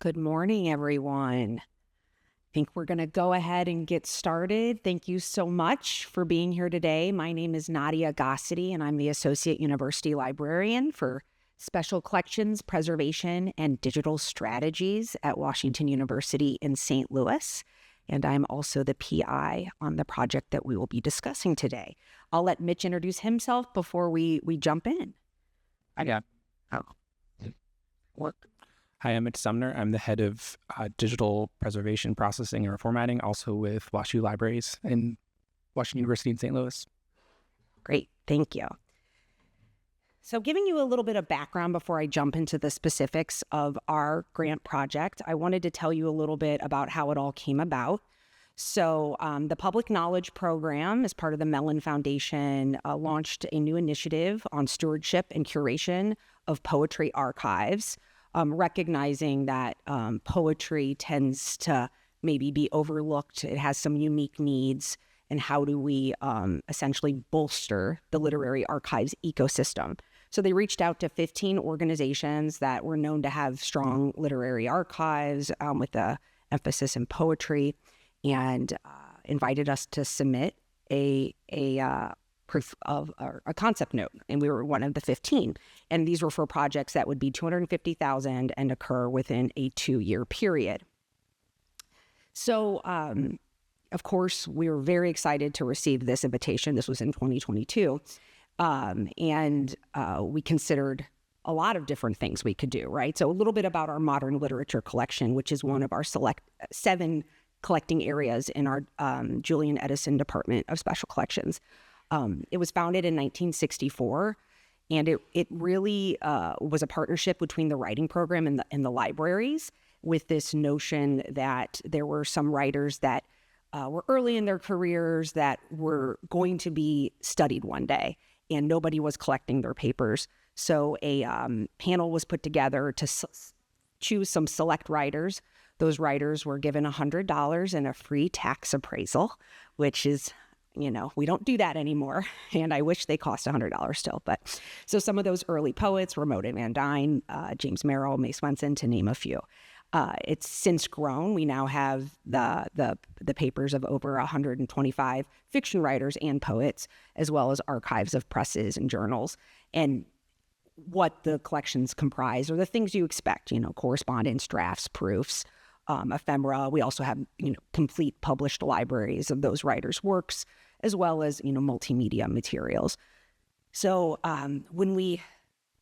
Good morning, everyone. I think we're going to go ahead and get started. Thank you so much for being here today. My name is Nadia Gossity, and I'm the Associate University Librarian for Special Collections, Preservation, and Digital Strategies at Washington University in St. Louis. And I'm also the PI on the project that we will be discussing today. I'll let Mitch introduce himself before we jump in. Oh. What? Hi, I'm Mitch Sumner. I'm the head of digital preservation, processing, and reformatting, also with WashU Libraries in Washington University in St. Louis. Great, thank you. So giving you a little bit of background before I jump into the specifics of our grant project, I wanted to tell you a little bit about how it all came about. So the Public Knowledge Program, as part of the Mellon Foundation, launched a new initiative on stewardship and curation of poetry archives, recognizing that poetry tends to maybe be overlooked. It has some unique needs, and how do we essentially bolster the literary archives ecosystem? So they reached out to 15 organizations that were known to have strong literary archives with an emphasis in poetry, and invited us to submit a proof of a concept note, and we were one of the 15. And these were for projects that would be $250,000 and occur within a 2-year period. So, of course, we were very excited to receive this invitation. This was in 2022, and we considered a lot of different things we could do, right? So a little bit about our modern literature collection, which is one of our 7 collecting areas in our Julian Edison Department of Special Collections. It was founded in 1964, and it really was a partnership between the writing program and the libraries, with this notion that there were some writers that were early in their careers that were going to be studied one day, and nobody was collecting their papers. So a panel was put together to choose some select writers. Those writers were given $100 and a free tax appraisal, which is, we don't do that anymore. And I wish they cost $100 still. But so some of those early poets were Moda Van Dyne, James Merrill, May Swenson, to name a few. It's since grown. We now have the papers of over 125 fiction writers and poets, as well as archives of presses and journals. And what the collections comprise are the things you expect, correspondence, drafts, proofs, ephemera. We also have, complete published libraries of those writers' works, as well as, multimedia materials. So when we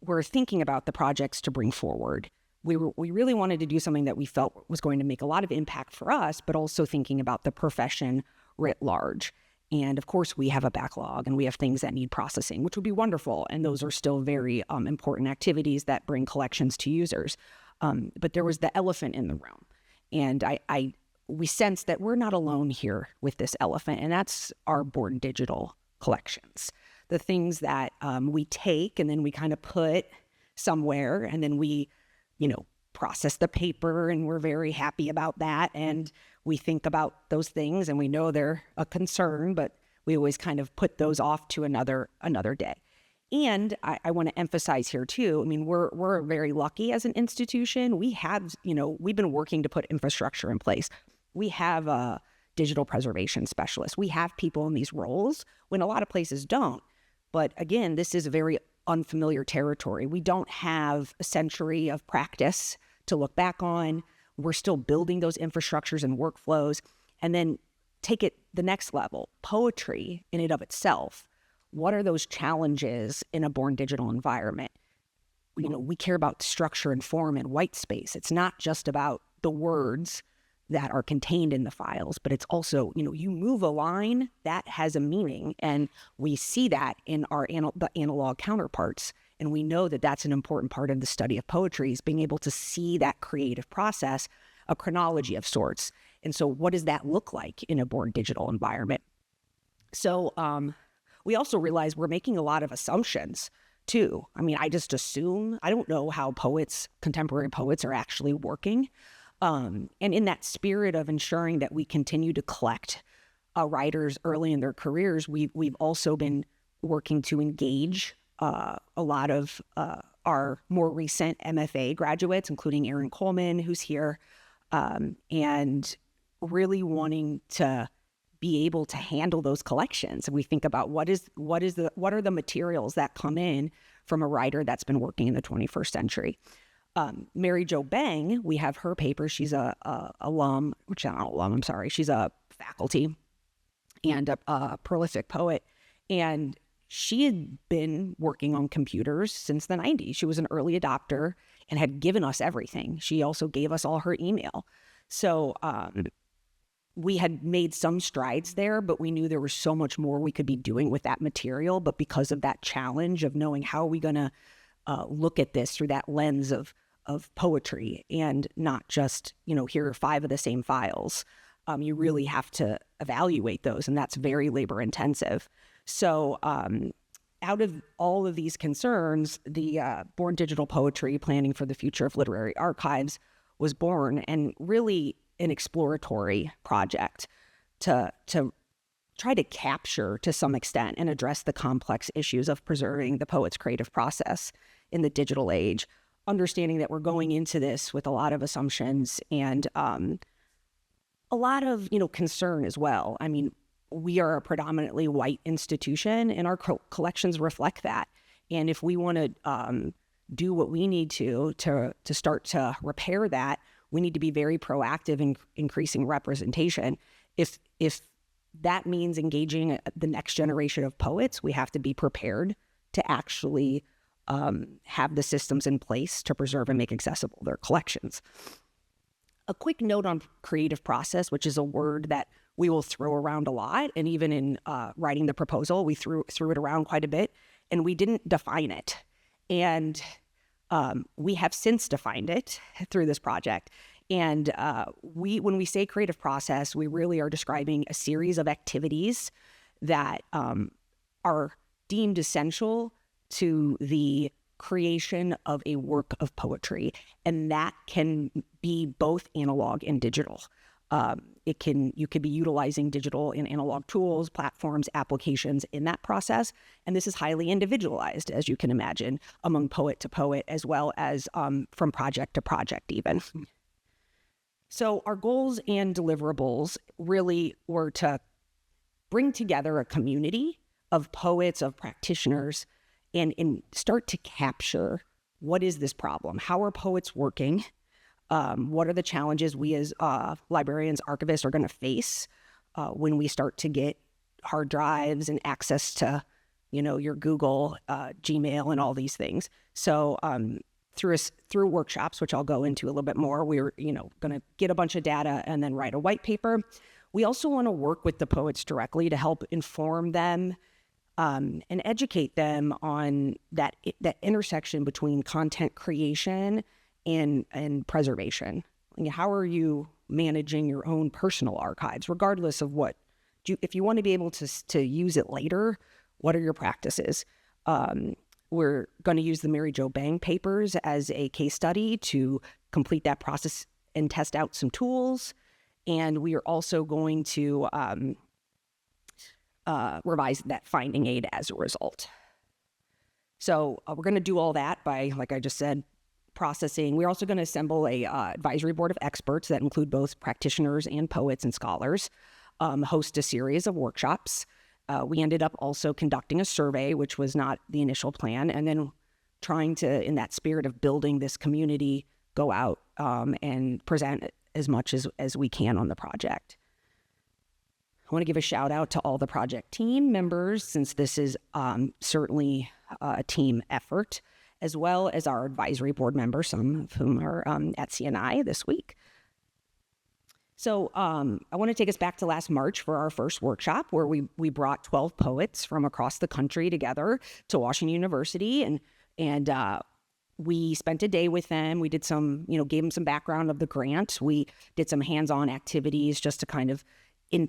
were thinking about the projects to bring forward, we really wanted to do something that we felt was going to make a lot of impact for us, but also thinking about the profession writ large. And of course, we have a backlog and we have things that need processing, which would be wonderful. And those are still very important activities that bring collections to users. But there was the elephant in the room. And we sense that we're not alone here with this elephant, and that's our born digital collections. The things that we take and then we kind of put somewhere, and then we, process the paper, and we're very happy about that. And we think about those things, and we know they're a concern, but we always kind of put those off to another day. And I want to emphasize here too, we're very lucky as an institution. We have, we've been working to put infrastructure in place. We have a digital preservation specialist. We have people in these roles when a lot of places don't. But again, this is a very unfamiliar territory. We don't have a century of practice to look back on. We're still building those infrastructures and workflows. And then take it the next level. Poetry in and of itself. What are those challenges in a born digital environment? We care about structure and form and white space. It's not just about the words that are contained in the files, but it's also, you move a line, that has a meaning. And we see that in our the analog counterparts. And we know that that's an important part of the study of poetry, is being able to see that creative process, a chronology of sorts. And so what does that look like in a born digital environment? So we also realize we're making a lot of assumptions too. I just assume, I don't know how contemporary poets are actually working. And in that spirit of ensuring that we continue to collect writers early in their careers, we've also been working to engage a lot of our more recent MFA graduates, including Erin Coleman, who's here, and really wanting to be able to handle those collections. And we think about what are the materials that come in from a writer that's been working in the 21st century. Mary Jo Bang, we have her paper. She's she's a faculty and a prolific poet. And she had been working on computers since the 90s. She was an early adopter and had given us everything. She also gave us all her email. So we had made some strides there, but we knew there was so much more we could be doing with that material. But because of that challenge of knowing how are we going to look at this through that lens of poetry and not just, here are 5 of the same files, you really have to evaluate those, and that's very labor intensive. So out of all of these concerns, the Born Digital Poetry, Planning for the Future of Literary Archives was born, and really an exploratory project to try to capture to some extent and address the complex issues of preserving the poet's creative process in the digital age, understanding that we're going into this with a lot of assumptions and a lot of, concern as well. I mean, we are a predominantly white institution, and our collections reflect that. And if we want to do what we need to start to repair that, we need to be very proactive in increasing representation. If that means engaging the next generation of poets, we have to be prepared to actually have the systems in place to preserve and make accessible their collections. A quick note on creative process, which is a word that we will throw around a lot. And even in writing the proposal, we threw it around quite a bit, and we didn't define it. And we have since defined it through this project. And when we say creative process, we really are describing a series of activities that are deemed essential to the creation of a work of poetry. And that can be both analog and digital. You could be utilizing digital and analog tools, platforms, applications in that process. And this is highly individualized, as you can imagine, among poet to poet, as well as from project to project even. So our goals and deliverables really were to bring together a community of poets, of practitioners, and start to capture what is this problem? How are poets working? What are the challenges we as librarians, archivists are going to face when we start to get hard drives and access to, your Google, Gmail, and all these things. So through workshops, which I'll go into a little bit more, we're going to get a bunch of data and then write a white paper. We also want to work with the poets directly to help inform them and educate them on that intersection between content creation and preservation. How are you managing your own personal archives, regardless of if you want to be able to use it later, what are your practices? We're going to use the Mary Jo Bang papers as a case study to complete that process and test out some tools. And we are also going to revise that finding aid as a result. So we're going to do all that by, like I just said, processing. We're also going to assemble a advisory board of experts that include both practitioners and poets and scholars, host a series of workshops. We ended up also conducting a survey, which was not the initial plan, and then trying to, in that spirit of building this community, go out and present as much as we can on the project. I want to give a shout out to all the project team members, since this is certainly a team effort, as well as our advisory board members, some of whom are at CNI this week. So I want to take us back to last March for our first workshop, where we brought 12 poets from across the country together to Washington University, and we spent a day with them. We did some, gave them some background of the grant. We did some hands-on activities just to kind of,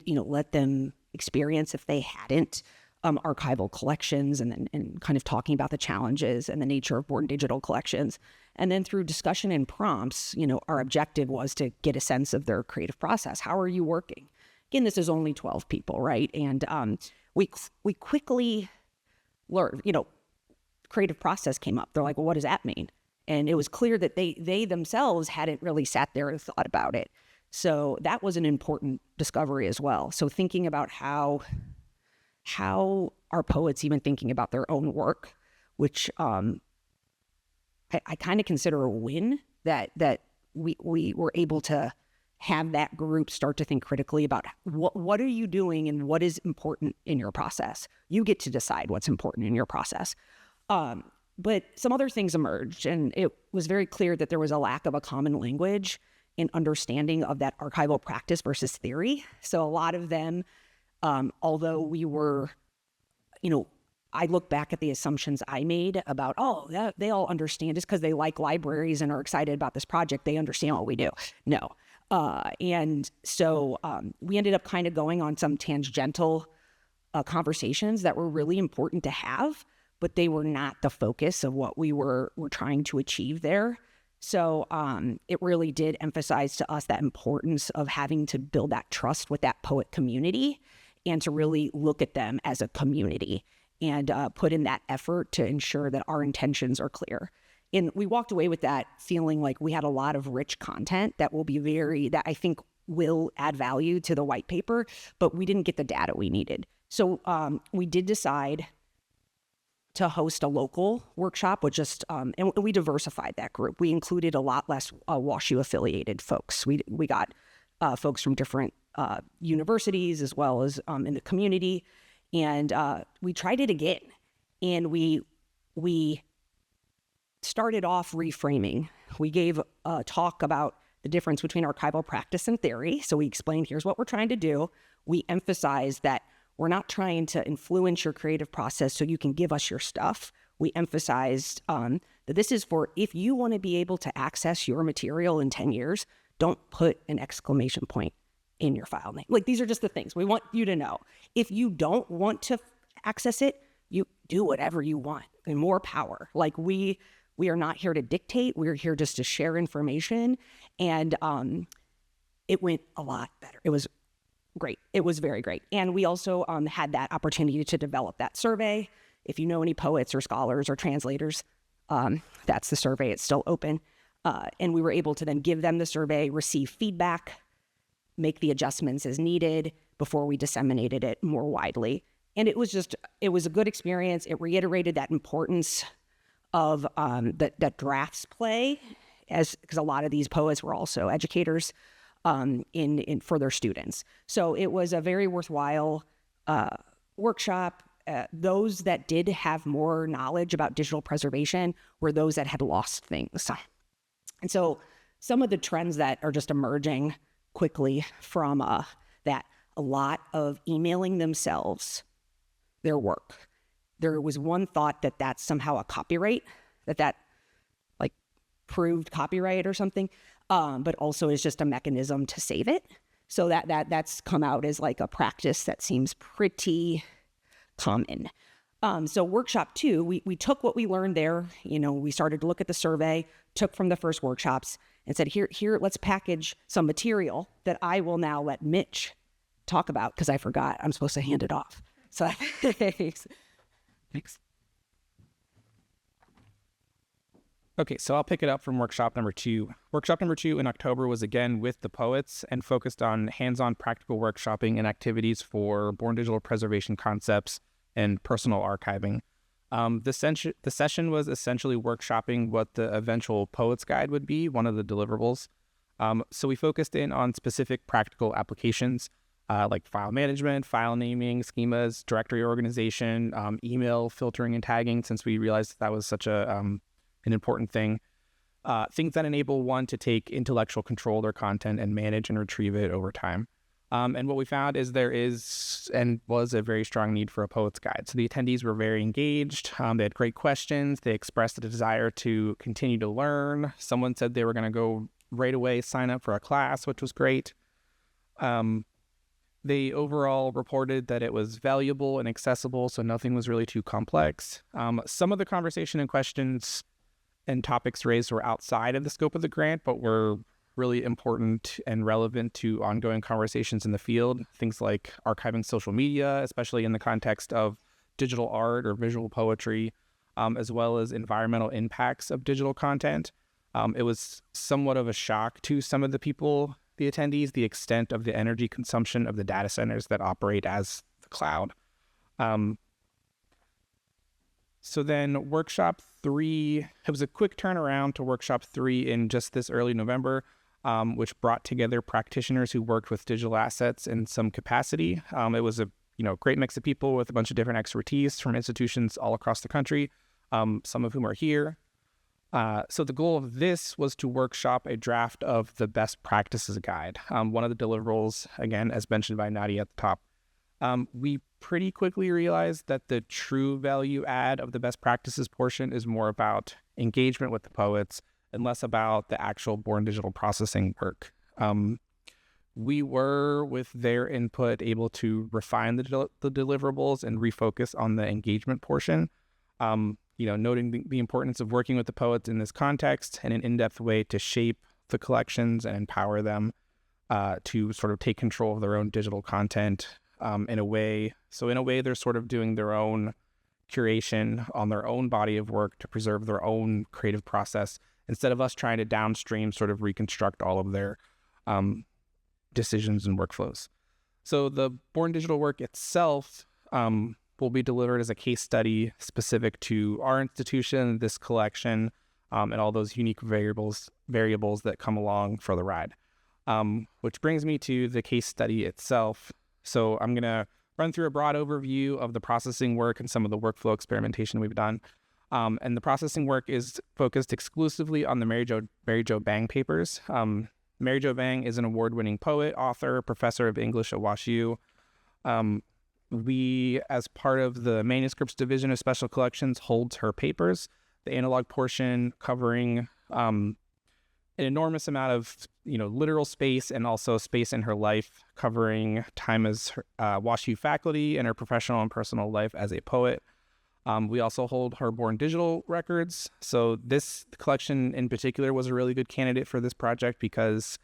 let them experience, if they hadn't, archival collections, and kind of talking about the challenges and the nature of Born Digital collections. And then through discussion and prompts, our objective was to get a sense of their creative process. How are you working? Again, this is only 12 people, right? And we quickly learned, creative process came up. They're like, well, what does that mean? And it was clear that they themselves hadn't really sat there and thought about it. So that was an important discovery as well. So thinking about how are poets even thinking about their own work, which I kind of consider a win that we were able to have that group start to think critically about what are you doing and what is important in your process. You get to decide what's important in your process. But some other things emerged, and it was very clear that there was a lack of a common language and understanding of that archival practice versus theory. So a lot of them, although we were, I look back at the assumptions I made about, they all understand just because they like libraries and are excited about this project, they understand what we do. No. And so we ended up kind of going on some tangential conversations that were really important to have, but they were not the focus of what we were trying to achieve there. So it really did emphasize to us that importance of having to build that trust with that poet community and to really look at them as a community and put in that effort to ensure that our intentions are clear. And we walked away with that feeling like we had a lot of rich content that I think will add value to the white paper, but we didn't get the data we needed. So we did decide to host a local workshop with and we diversified that group. We included a lot less WashU affiliated folks. We got folks from different universities as well as in the community. And we tried it again. And we started off reframing. We gave a talk about the difference between archival practice and theory. So we explained, here's what we're trying to do. We emphasized that we're not trying to influence your creative process so you can give us your stuff. We emphasized that this is for if you want to be able to access your material in 10 years, don't put an exclamation point in your file name. Like, these are just the things we want you to know. If you don't want to access it, you do whatever you want and more power. Like, we are not here to dictate. We're here just to share information. And it went a lot better. It was great. It was very great. And we also had that opportunity to develop that survey. If you know any poets or scholars or translators, that's the survey. It's still open. And we were able to then give them the survey, receive feedback, make the adjustments as needed before we disseminated it more widely. And it was a good experience. It reiterated that importance of that drafts play, because a lot of these poets were also educators for their students. So it was a very worthwhile workshop. Those that did have more knowledge about digital preservation were those that had lost things. And so some of the trends that are just emerging quickly from that, a lot of emailing themselves their work. There was one thought that that's somehow a copyright, that like proved copyright or something, but also is just a mechanism to save it. So that's come out as like a practice that seems pretty common. So workshop 2, we took what we learned there. We started to look at the survey, took from the first workshops and said, here, let's package some material that I will now let Mitch talk about, because I forgot I'm supposed to hand it off. So thanks. Okay, so I'll pick it up from workshop number 2. Workshop number 2 in October was again with the poets and focused on hands-on practical workshopping and activities for born digital preservation concepts and personal archiving. The session was essentially workshopping what the eventual Poets Guide would be, one of the deliverables. So we focused in on specific practical applications like file management, file naming, schemas, directory organization, email filtering and tagging, since we realized that was such an important thing. Things that enable one to take intellectual control of their content and manage and retrieve it over time. And what we found is there is and was a very strong need for a Poets Guide. So the attendees were very engaged. They had great questions. They expressed a desire to continue to learn. Someone said they were going to go right away sign up for a class, which was great. They overall reported that it was valuable and accessible, so nothing was really too complex. Some of the conversation and questions and topics raised were outside of the scope of the grant, but were really important and relevant to ongoing conversations in the field. Things like archiving social media, especially in the context of digital art or visual poetry, as well as environmental impacts of digital content. It was somewhat of a shock to some of the attendees, the extent of the energy consumption of the data centers that operate as the cloud. So then workshop 3, it was a quick turnaround to workshop 3 in just this early November, which brought together practitioners who worked with digital assets in some capacity. It was a great mix of people with a bunch of different expertise from institutions all across the country, some of whom are here. So the goal of this was to workshop a draft of the best practices guide. One of the deliverables, again, as mentioned by Nadia at the top. We pretty quickly realized that the true value add of the best practices portion is more about engagement with the poets and less about the actual born digital processing work. We were, with their input, able to refine the deliverables and refocus on the engagement portion. Noting the importance of working with the poets in this context in an in-depth way to shape the collections and empower them to sort of take control of their own digital content in a way. So in a way, they're sort of doing their own curation on their own body of work to preserve their own creative process, instead of us trying to downstream sort of reconstruct all of their decisions and workflows. So the Born Digital work itself will be delivered as a case study specific to our institution, this collection, and all those unique variables that come along for the ride. Which brings me to the case study itself. So I'm going to run through a broad overview of the processing work and some of the workflow experimentation we've done. And the processing work is focused exclusively on the Mary Jo Bang papers. Mary Jo Bang is an award-winning poet, author, professor of English at WashU. We, as part of the manuscripts division of special collections, holds her papers, the analog portion covering an enormous amount of literal space and also space in her life, covering time as WashU faculty and her professional and personal life as a poet. We also hold her Born Digital records. So this collection in particular was a really good candidate for this project because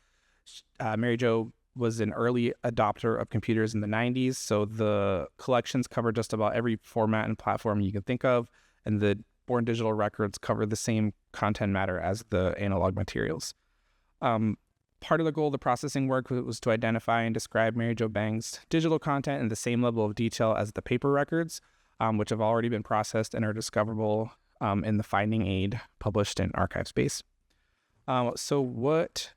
Mary Jo was an early adopter of computers in the 90s. So the collections cover just about every format and platform you can think of. And the Born Digital records cover the same content matter as the analog materials. Part of the goal of the processing work was to identify and describe Mary Jo Bang's digital content in the same level of detail as the paper records, which have already been processed and are discoverable in the finding aid published in ArchiveSpace. So what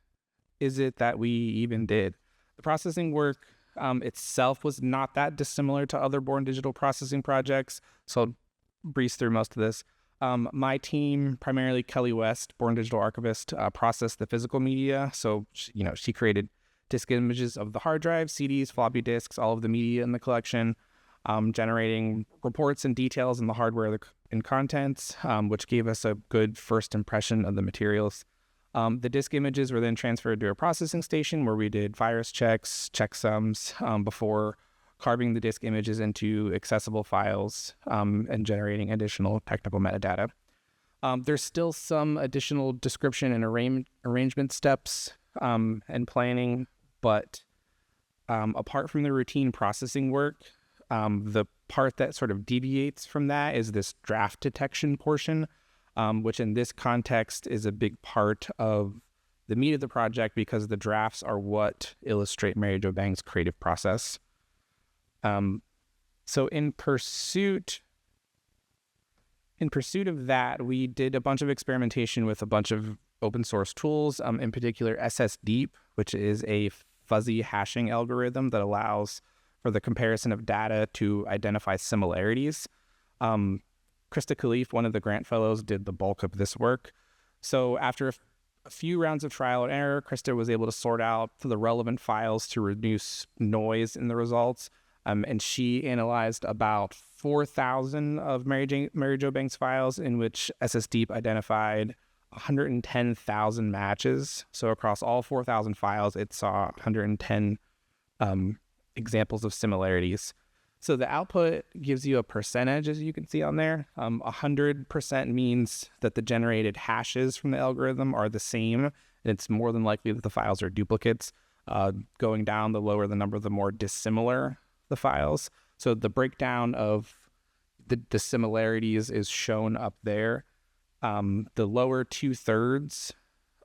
is it that we even did? The processing work itself was not that dissimilar to other Born Digital processing projects, so I'll breeze through most of this. My team, primarily Kelly West, Born Digital archivist, processed the physical media. So, she created disk images of the hard drive, CDs, floppy disks, all of the media in the collection, generating reports and details in the hardware and contents, which gave us a good first impression of the materials. The disk images were then transferred to a processing station where we did virus checks, checksums, before carving the disk images into accessible files and generating additional technical metadata. There's still some additional description and arrangement steps and planning, but apart from the routine processing work, the part that sort of deviates from that is this draft detection portion, which in this context is a big part of the meat of the project because the drafts are what illustrate Mary Jo Bang's creative process. So in pursuit of that, we did a bunch of experimentation with a bunch of open source tools, in particular SSDeep, which is a fuzzy hashing algorithm that allows for the comparison of data to identify similarities. Krista Khalif, one of the grant fellows, did the bulk of this work. So after a few rounds of trial and error, Krista was able to sort out the relevant files to reduce noise in the results. And she analyzed about 4,000 of Mary Jo Bang's files, in which SSDeep identified 110,000 matches. So across all 4,000 files, it saw 110 examples of similarities. So the output gives you a percentage, as you can see on there. 100% means that the generated hashes from the algorithm are the same, and it's more than likely that the files are duplicates. Going down, the lower the number, the more dissimilar the files. So the breakdown of the similarities is shown up there. The lower 2/3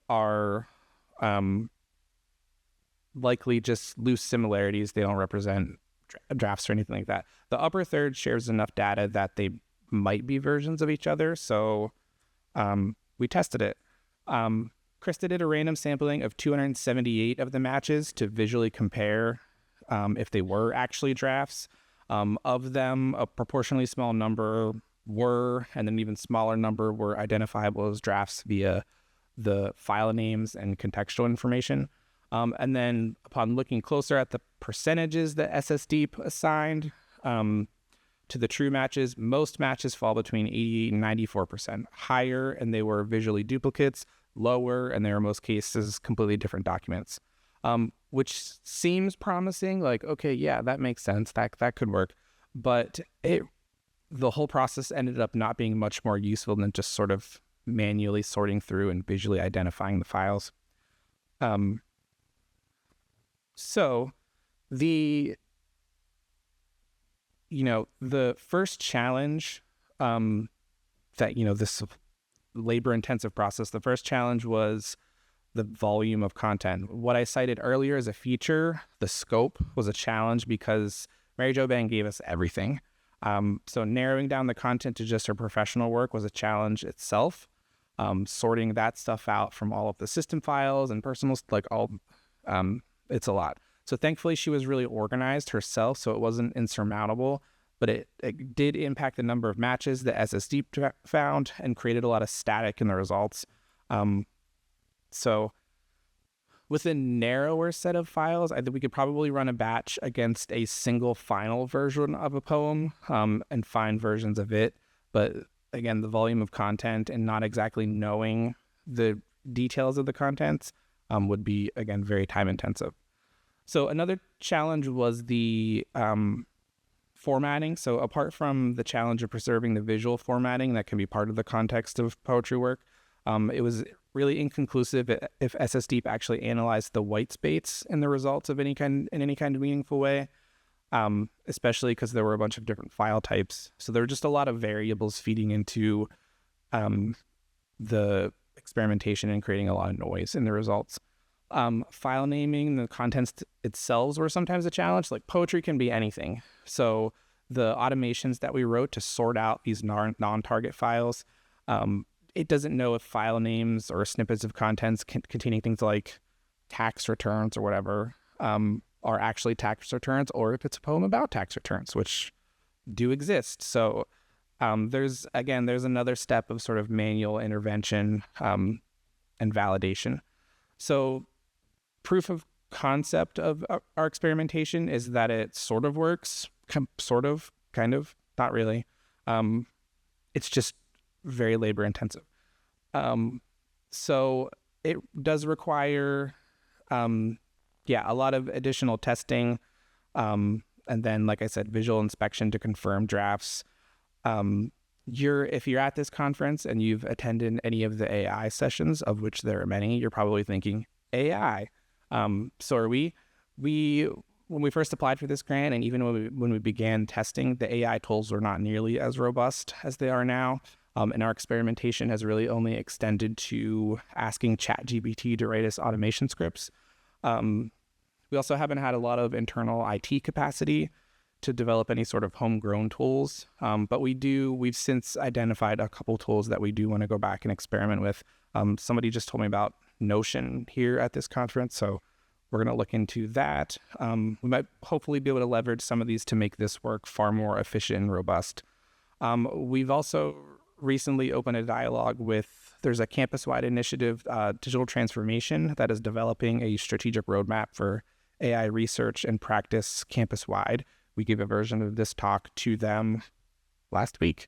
are likely just loose similarities. They don't represent drafts or anything like that. The upper third shares enough data that they might be versions of each other. So we tested it. Krista did a random sampling of 278 of the matches to visually compare if they were actually drafts. Of them, a proportionally small number were, and an even smaller number were identifiable as drafts via the file names and contextual information. And then upon looking closer at the percentages that SSDeep assigned to the true matches, most matches fall between 88 and 94%. Higher, and they were visually duplicates. Lower, and they were in most cases completely different documents, which seems promising. Like, okay, yeah, that makes sense. That could work. But the whole process ended up not being much more useful than just sort of manually sorting through and visually identifying the files. So the first challenge that, this labor-intensive process, the first challenge was the volume of content. What I cited earlier as a feature, the scope, was a challenge because Mary Jo Bang gave us everything. So narrowing down the content to just her professional work was a challenge itself. Sorting that stuff out from all of the system files and personal, it's a lot. So thankfully she was really organized herself, so it wasn't insurmountable, but it did impact the number of matches that SSD found and created a lot of static in the results. So with a narrower set of files, I think we could probably run a batch against a single final version of a poem and find versions of it. But again, the volume of content and not exactly knowing the details of the contents would be, again, very time intensive. So another challenge was the formatting. So apart from the challenge of preserving the visual formatting that can be part of the context of poetry work, it was really inconclusive if SSDeep actually analyzed the white space in the results of any kind of meaningful way, especially because there were a bunch of different file types. So there were just a lot of variables feeding into the experimentation and creating a lot of noise in the results. File naming, the contents itself were sometimes a challenge. Like, poetry can be anything. So the automations that we wrote to sort out these non-target files, it doesn't know if file names or snippets of contents containing things like tax returns or whatever are actually tax returns, or if it's a poem about tax returns, which do exist. So there's another step of sort of manual intervention and validation. So proof of concept of our experimentation is that it sort of works, sort of, kind of, not really. It's just very labor intensive. So it does require, a lot of additional testing. And then, like I said, visual inspection to confirm drafts. If you're at this conference and you've attended any of the AI sessions, of which there are many, you're probably thinking, AI. So are we. When we first applied for this grant, and even when we began testing, the AI tools were not nearly as robust as they are now. And our experimentation has really only extended to asking ChatGPT to write us automation scripts. We also haven't had a lot of internal IT capacity to develop any sort of homegrown tools. But we've since identified a couple tools that we do want to go back and experiment with. Somebody just told me about Notion here at this conference, so we're going to look into that. We might hopefully be able to leverage some of these to make this work far more efficient and robust. We've also recently opened a dialogue there's a campus-wide initiative, Digital Transformation, that is developing a strategic roadmap for AI research and practice campus-wide. We gave a version of this talk to them last week.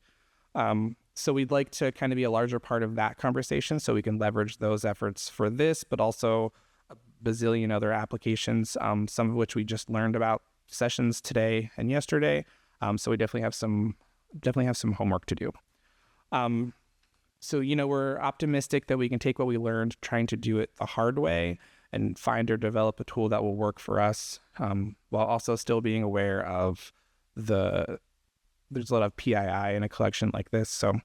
So we'd like to kind of be a larger part of that conversation so we can leverage those efforts for this, but also a bazillion other applications, some of which we just learned about sessions today and yesterday. So we definitely have some homework to do. So, we're optimistic that we can take what we learned, trying to do it the hard way, and find or develop a tool that will work for us, while also still being aware of the there's a lot of PII in a collection like this. So,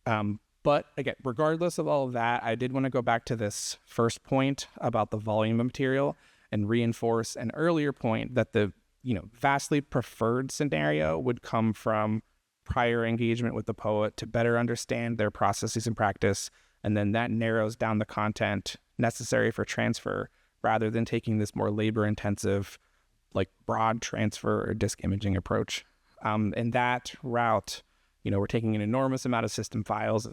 but again, regardless of all of that, I did want to go back to this first point about the volume of material and reinforce an earlier point that the vastly preferred scenario would come from prior engagement with the poet to better understand their processes and practice, and then that narrows down the content necessary for transfer rather than taking this more labor-intensive, like broad transfer or disk imaging approach. In that route, we're taking an enormous amount of system files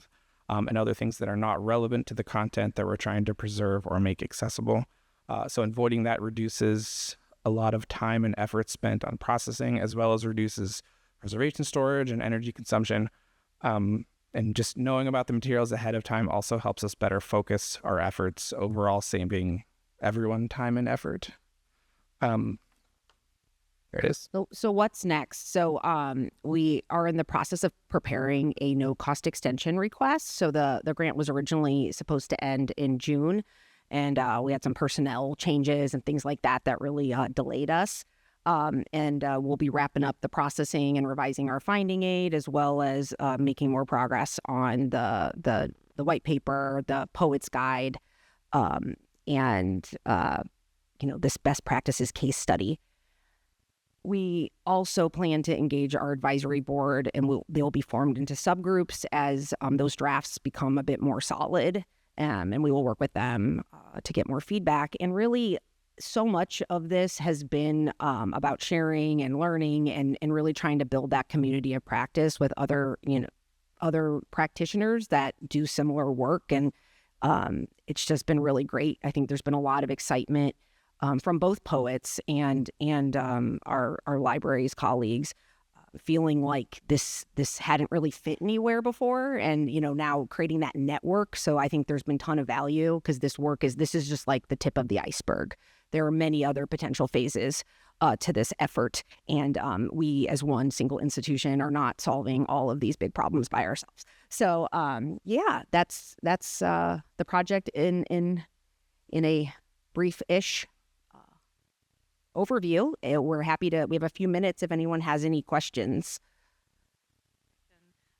and other things that are not relevant to the content that we're trying to preserve or make accessible. So avoiding that reduces a lot of time and effort spent on processing, as well as reduces preservation, storage, and energy consumption. And just knowing about the materials ahead of time also helps us better focus our efforts, overall saving everyone time and effort. There it is. So what's next? So we are in the process of preparing a no-cost extension request. So the grant was originally supposed to end in June, and we had some personnel changes and things like that that really delayed us. And we'll be wrapping up the processing and revising our finding aid, as well as making more progress on the white paper, the poet's guide, and this best practices case study. We also plan to engage our advisory board, and they'll be formed into subgroups as those drafts become a bit more solid, and we will work with them to get more feedback. And really, so much of this has been about sharing and learning and really trying to build that community of practice with other practitioners that do similar work. And it's just been really great. I think there's been a lot of excitement from both poets and our libraries colleagues, feeling like this hadn't really fit anywhere before, and now creating that network. So I think there's been a ton of value, because this is just like the tip of the iceberg. There are many other potential phases to this effort, and we as one single institution are not solving all of these big problems by ourselves. So that's the project in a brief-ish overview. We're happy we have a few minutes if anyone has any questions.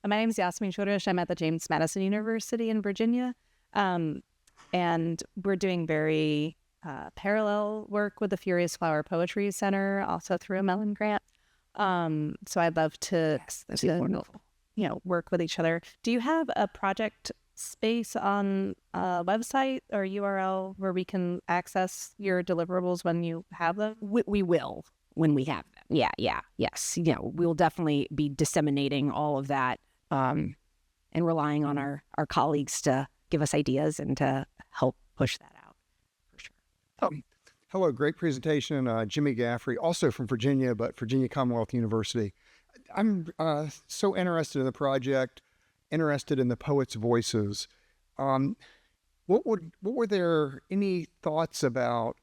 My name is Yasmin Chorish. I'm at the James Madison University in Virginia. And we're doing very parallel work with the Furious Flower Poetry Center, also through a Mellon grant. So I'd love to work with each other. Do you have a project space on a website or URL where we can access your deliverables when you have them? We will when we have them. Yes. We'll definitely be disseminating all of that and relying on our colleagues to give us ideas and to help push that out, for sure. Hello, great presentation. Jimmy Gaffrey, also from Virginia, but Virginia Commonwealth University. I'm so interested in the project, interested in the poets' voices. What were there any thoughts about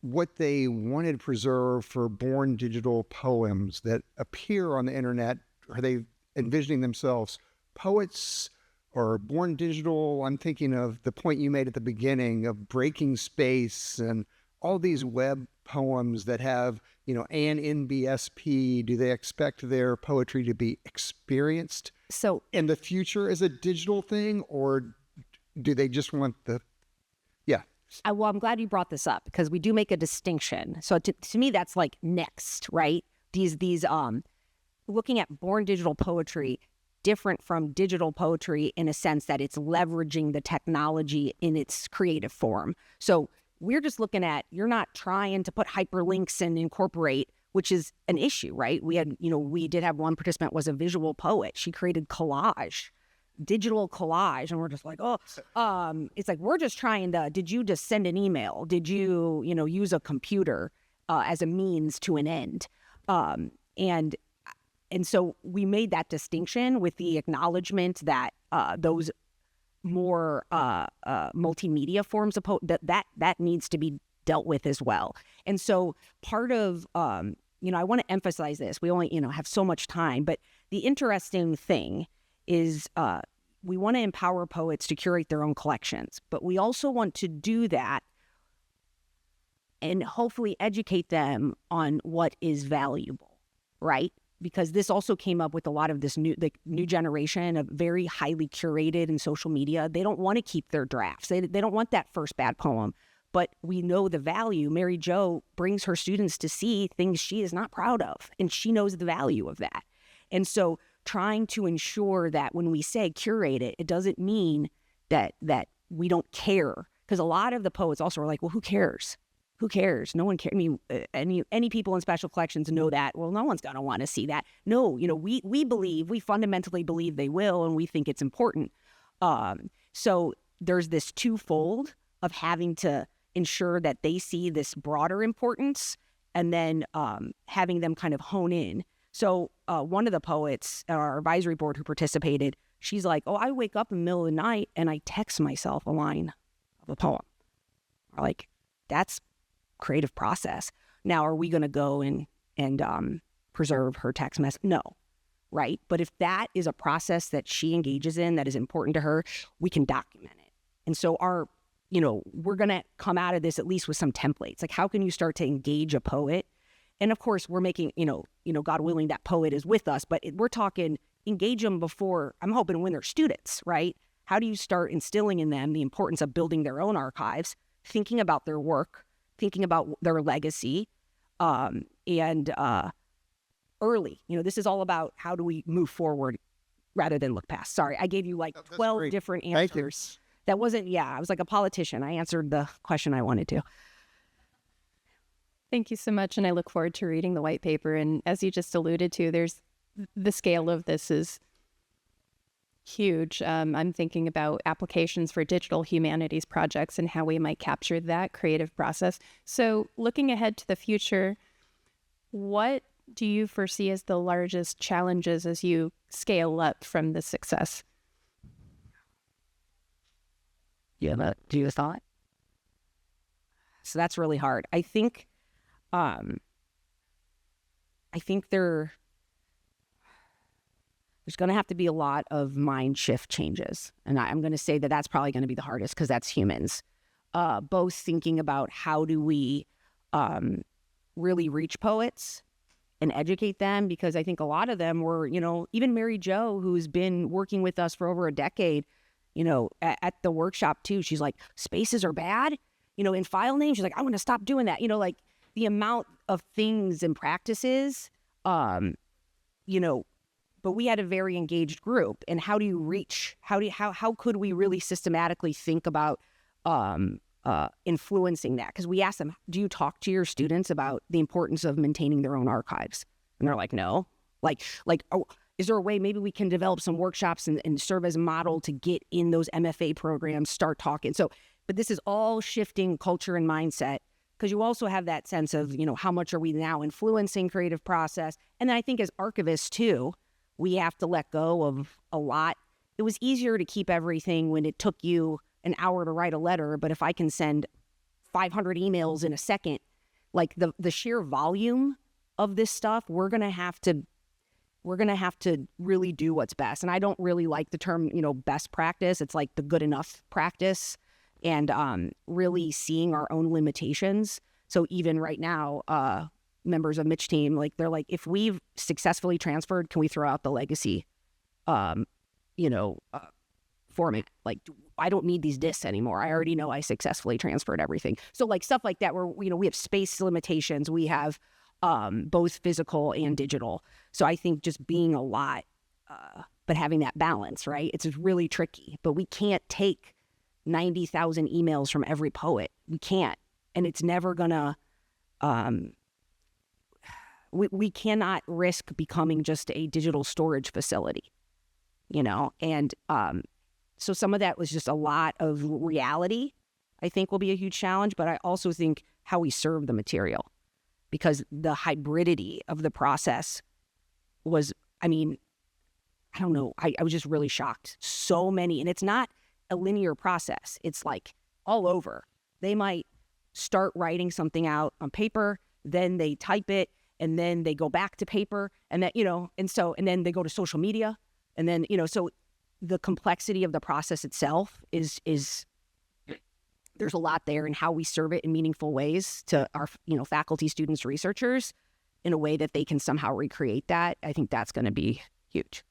what they wanted to preserve for born digital poems that appear on the internet? Are they envisioning themselves poets or born digital? I'm thinking of the point you made at the beginning of breaking space and all these web poems that have, an NBSP. Do they expect their poetry to be experienced in the future as a digital thing, or do they just want well, I'm glad you brought this up, because we do make a distinction. So to me, that's like next, right? These looking at born digital poetry, different from digital poetry in a sense that it's leveraging the technology in its creative form. So we're just looking at, you're not trying to put hyperlinks and incorporate, which is an issue, right? We did have one participant was a visual poet. She created digital collage, and we're just like, it's like, we're just trying to, did you just send an email? Did you, use a computer as a means to an end? And so we made that distinction with the acknowledgement that those more multimedia forms of that needs to be dealt with as well. And so part of, I want to emphasize this. We only, have so much time, but the interesting thing is we want to empower poets to curate their own collections, but we also want to do that and hopefully educate them on what is valuable, right? because this also came up with a lot of this new generation of very highly curated in social media. They don't want to keep their drafts. They don't want that first bad poem. But we know the value. Mary Jo brings her students to see things she is not proud of, and she knows the value of that. And so trying to ensure that when we say curate it, it doesn't mean that we don't care. Because a lot of the poets also are like, well, who cares? Who cares? No one cares. I mean, any people in special collections know that. Well, no one's going to want to see that. No, we fundamentally believe they will, and we think it's important. So there's this twofold of having to ensure that they see this broader importance, and then having them kind of hone in. So one of the poets, our advisory board who participated, she's like, oh, I wake up in the middle of the night and I text myself a line of a poem. Or like, that's creative process. Now, are we going to go and preserve her text message? No, right? But if that is a process that she engages in that is important to her, we can document it. And so we're going to come out of this at least with some templates. Like, how can you start to engage a poet? And of course, we're making, God willing, that poet is with us, but we're talking engage them before, I'm hoping, when they're students, right? How do you start instilling in them the importance of building their own archives, thinking about their work, thinking about their legacy, and early. This is all about how do we move forward rather than look past. Sorry, I gave you like 12 great. different Thank you. answers. That wasn't, I was like a politician. I answered the question I wanted to. Thank you so much. And I look forward to reading the white paper. And as you just alluded to, the scale of this is huge. I'm thinking about applications for digital humanities projects and how we might capture that creative process. So looking ahead to the future, what do you foresee as the largest challenges as you scale up from this success? Do you thought? So that's really hard. I think there's going to have to be a lot of mind shift changes. And I'm going to say that that's probably going to be the hardest because that's humans. Both thinking about how do we really reach poets and educate them, because I think a lot of them were, even Mary Jo, who's been working with us for over a decade, at the workshop too, she's like, spaces are bad, in file names. She's like, I want to stop doing that. Like the amount of things and practices, but we had a very engaged group. And how do you reach, how could we really systematically think about influencing that? Because we asked them, do you talk to your students about the importance of maintaining their own archives? And they're like, no. Oh, is there a way maybe we can develop some workshops and serve as a model to get in those MFA programs, start talking? So, but this is all shifting culture and mindset, because you also have that sense of, how much are we now influencing creative process? And then I think as archivists too, we have to let go of a lot. It was easier to keep everything when it took you an hour to write a letter, but if I can send 500 emails in a second, like the sheer volume of this stuff, we're going to have to really do what's best. And I don't really like the term, best practice. It's like the good enough practice, and really seeing our own limitations. So even right now, members of Mitch's team, they're like, if we've successfully transferred, can we throw out the legacy, format? I don't need these discs anymore. I already know I successfully transferred everything. So stuff like that, where, we have space limitations. We have both physical and digital. So I think just being a lot, but having that balance, right? It's really tricky, but we can't take 90,000 emails from every poet. We can't. And it's never gonna, we cannot risk becoming just a digital storage facility, and so some of that was just a lot of reality, I think, will be a huge challenge. But I also think how we serve the material, because the hybridity of the process was, I don't know, I was just really shocked. So many, and it's not a linear process. It's all over. They might start writing something out on paper, then they type it, and then they go back to paper, and that, and then they go to social media, and then, so the complexity of the process itself is there's a lot there, and how we serve it in meaningful ways to our, faculty, students, researchers in a way that they can somehow recreate that, I think that's going to be huge.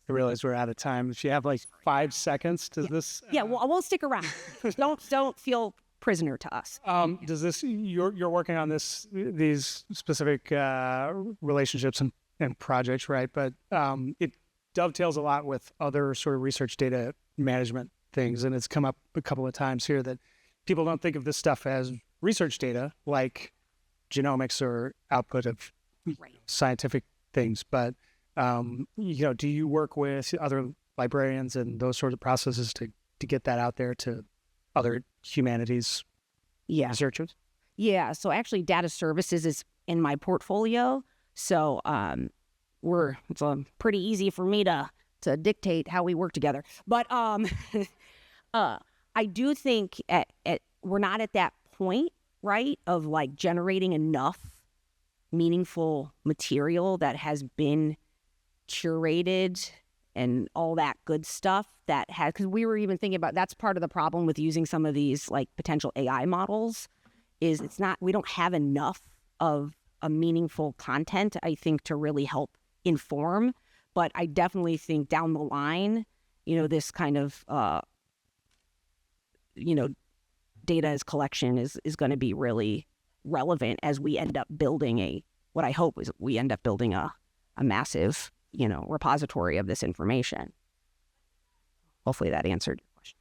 I realize we're out of time. If you have like 5 seconds, does this? Yeah, well, I won't stick around. don't feel prisoner to us. Does this? You're working on these specific relationships and projects, right? But it dovetails a lot with other sort of research data management things, and it's come up a couple of times here that people don't think of this stuff as research data, like genomics or output of scientific things, but do you work with other librarians and those sorts of processes to get that out there to other humanities researchers? Yeah. So actually data services is in my portfolio. So it's pretty easy for me to dictate how we work together. But I do think we're not at that point, right, of like generating enough meaningful material that has been curated and all that good stuff because we were even thinking about, that's part of the problem with using some of these like potential AI models is we don't have enough of a meaningful content, I think, to really help inform. But I definitely think down the line, this kind of, data as collection is going to be really relevant as we end up building what I hope is we end up building a massive repository of this information. Hopefully that answered your question.